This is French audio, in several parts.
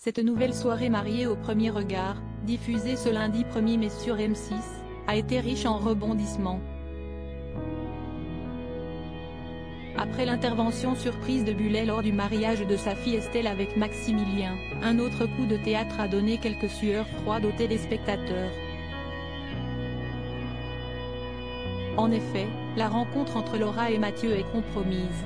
Cette nouvelle soirée mariée au premier regard, diffusée ce lundi 1er mai sur M6, a été riche en rebondissements. Après l'intervention surprise de Bullet lors du mariage de sa fille Estelle avec Maximilien, un autre coup de théâtre a donné quelques sueurs froides aux téléspectateurs. En effet, la rencontre entre Laura et Mathieu est compromise.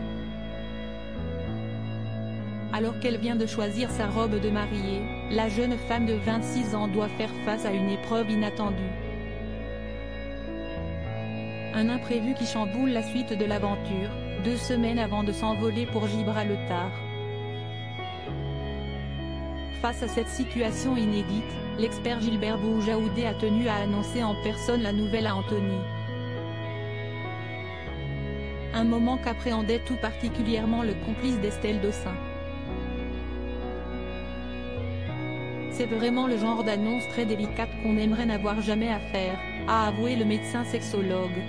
Alors qu'elle vient de choisir sa robe de mariée, la jeune femme de 26 ans doit faire face à une épreuve inattendue. Un imprévu qui chamboule la suite de l'aventure, 2 semaines avant de s'envoler pour Gibraltar. Face à cette situation inédite, l'expert Gilbert Boujaoudé a tenu à annoncer en personne la nouvelle à Anthony. Un moment qu'appréhendait tout particulièrement le complice d'Estelle Dossin. C'est vraiment le genre d'annonce très délicate qu'on aimerait n'avoir jamais à faire, a avoué le médecin sexologue.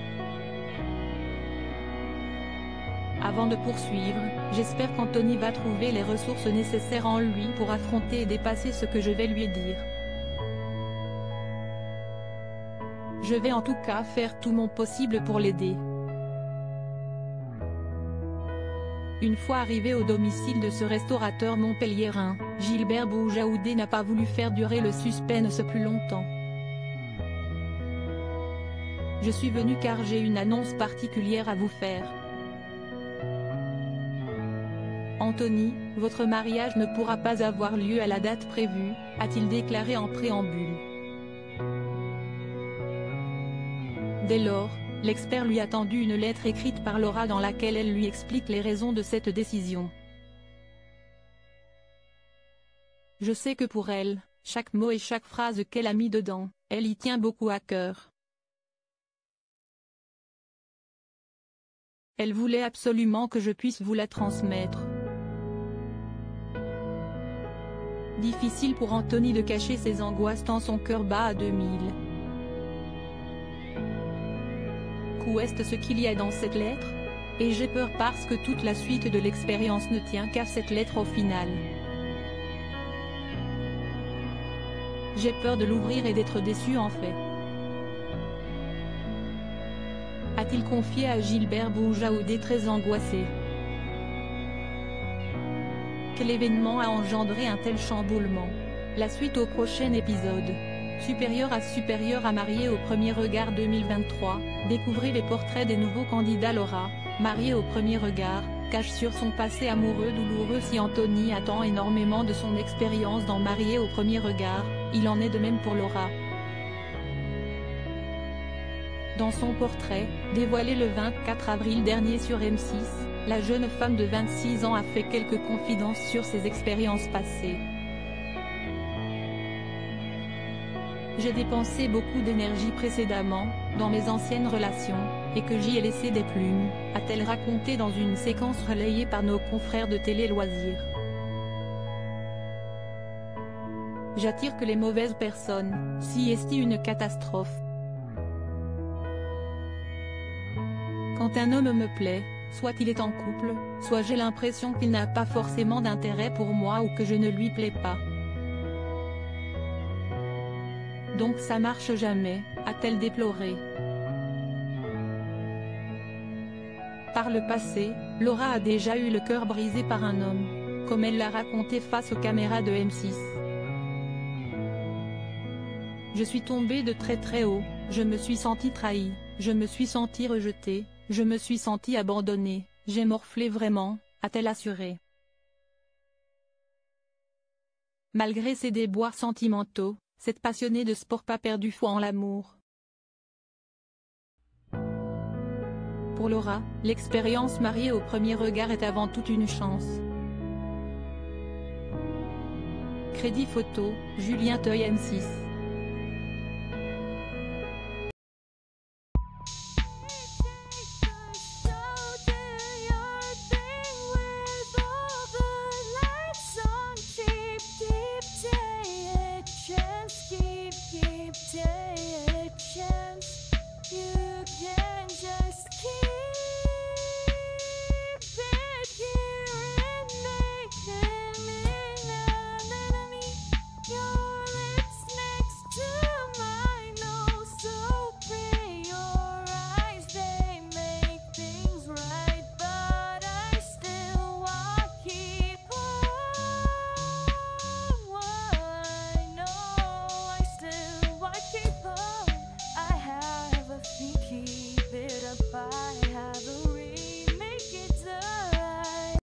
Avant de poursuivre, j'espère qu'Anthony va trouver les ressources nécessaires en lui pour affronter et dépasser ce que je vais lui dire. Je vais en tout cas faire tout mon possible pour l'aider. Une fois arrivé au domicile de ce restaurateur montpelliérain, Gilbert Boujaoudé n'a pas voulu faire durer le suspense plus longtemps. Je suis venu car j'ai une annonce particulière à vous faire. Anthony, votre mariage ne pourra pas avoir lieu à la date prévue, a-t-il déclaré en préambule. Dès lors, l'expert lui a tendu une lettre écrite par Laura dans laquelle elle lui explique les raisons de cette décision. Je sais que pour elle, chaque mot et chaque phrase qu'elle a mis dedans, elle y tient beaucoup à cœur. Elle voulait absolument que je puisse vous la transmettre. Difficile pour Anthony de cacher ses angoisses tant son cœur bat à 2000. Qu'est ce qu'il y a dans cette lettre? Et j'ai peur parce que toute la suite de l'expérience ne tient qu'à cette lettre au final. J'ai peur de l'ouvrir et d'être déçu en fait. A-t-il confié à Gilbert Boujaoudé très angoissé. Quel événement a engendré un tel chamboulement? La suite au prochain épisode. Supérieur à marié au premier regard 2023, découvrez les portraits des nouveaux candidats. Laura, mariée au premier regard, cache sur son passé amoureux douloureux. Si Anthony attend énormément de son expérience dans Marié au premier regard, il en est de même pour Laura. Dans son portrait, dévoilé le 24 avril dernier sur M6, la jeune femme de 26 ans a fait quelques confidences sur ses expériences passées. J'ai dépensé beaucoup d'énergie précédemment, dans mes anciennes relations, et que j'y ai laissé des plumes, a-t-elle raconté dans une séquence relayée par nos confrères de Télé Loisirs. J'attire que les mauvaises personnes, si est une catastrophe. Quand un homme me plaît, soit il est en couple, soit j'ai l'impression qu'il n'a pas forcément d'intérêt pour moi ou que je ne lui plais pas. Donc ça marche jamais, a-t-elle déploré. Par le passé, Laura a déjà eu le cœur brisé par un homme, comme elle l'a raconté face aux caméras de M6. Je suis tombée de très très haut, je me suis sentie trahie, je me suis sentie rejetée, je me suis sentie abandonnée, j'ai morflé vraiment, a-t-elle assuré. Malgré ses déboires sentimentaux, cette passionnée de sport n'a pas perdu foi en l'amour. Pour Laura, l'expérience mariée au premier regard est avant tout une chance. Crédit photo, Julien Teuil M6.